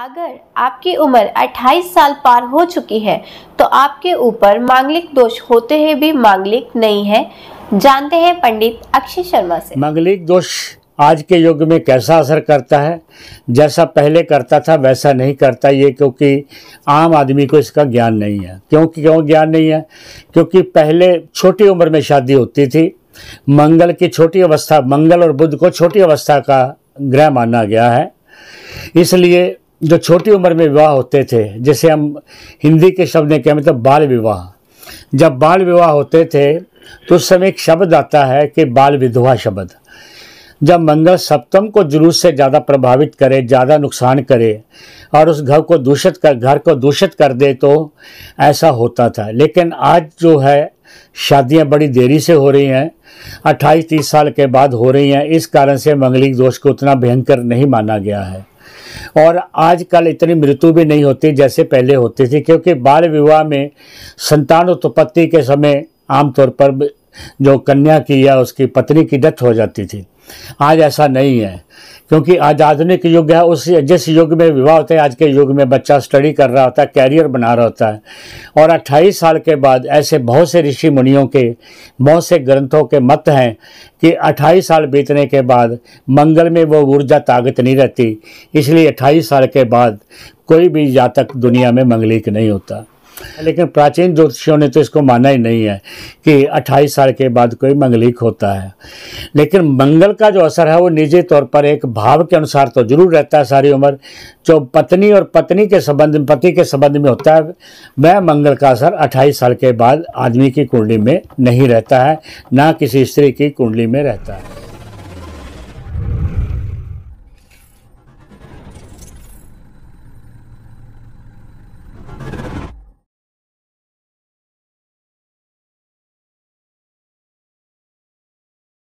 अगर आपकी उम्र 28 साल पार हो चुकी है तो आपके ऊपर मांगलिक दोष होते हुए भी मांगलिक नहीं है। जानते हैं पंडित अक्षय शर्मा से। मांगलिक दोष आज के युग में कैसा असर करता है? जैसा पहले करता था वैसा नहीं करता ये, क्योंकि आम आदमी को इसका ज्ञान नहीं है। क्यों ज्ञान नहीं है? क्योंकि पहले छोटी उम्र में शादी होती थी। मंगल की छोटी अवस्था, मंगल और बुध को छोटी अवस्था का ग्रह माना गया है, इसलिए जो छोटी उम्र में विवाह होते थे, जैसे हम हिंदी के शब्द में क्या मतलब बाल विवाह। जब बाल विवाह होते थे तो उस समय एक शब्द आता है कि बाल विधवा शब्द। जब मंगल सप्तम को जुलूस से ज़्यादा प्रभावित करे, ज़्यादा नुकसान करे और उस घर को दूषित कर दे तो ऐसा होता था। लेकिन आज जो है शादियां बड़ी देरी से हो रही हैं, 28-30 साल के बाद हो रही हैं। इस कारण से मांगलिक दोष को उतना भयंकर नहीं माना गया है और आजकल इतनी मृत्यु भी नहीं होती जैसे पहले होती थी, क्योंकि बाल विवाह में संतान उत्पत्ति के समय आमतौर पर जो कन्या की या उसकी पत्नी की डेथ हो जाती थी। आज ऐसा नहीं है, क्योंकि आज आधुनिक युग है। जिस युग में विवाह होता है, आज के युग में बच्चा स्टडी कर रहा होता है, कैरियर बना रहा होता है और 28 साल के बाद ऐसे बहुत से ऋषि मुनियों के, बहुत से ग्रंथों के मत हैं कि 28 साल बीतने के बाद मंगल में वो ऊर्जा ताकत नहीं रहती, इसलिए 28 साल के बाद कोई भी जातक दुनिया में मांगलिक नहीं होता। लेकिन प्राचीन ज्योतिषियों ने तो इसको माना ही नहीं है कि 28 साल के बाद कोई मांगलिक होता है। लेकिन मंगल का जो असर है वो निजी तौर पर एक भाव के अनुसार तो जरूर रहता है सारी उम्र। जो पत्नी और पति के संबंध में होता है, वह मंगल का असर 28 साल के बाद आदमी की कुंडली में नहीं रहता है, ना किसी स्त्री की कुंडली में रहता है।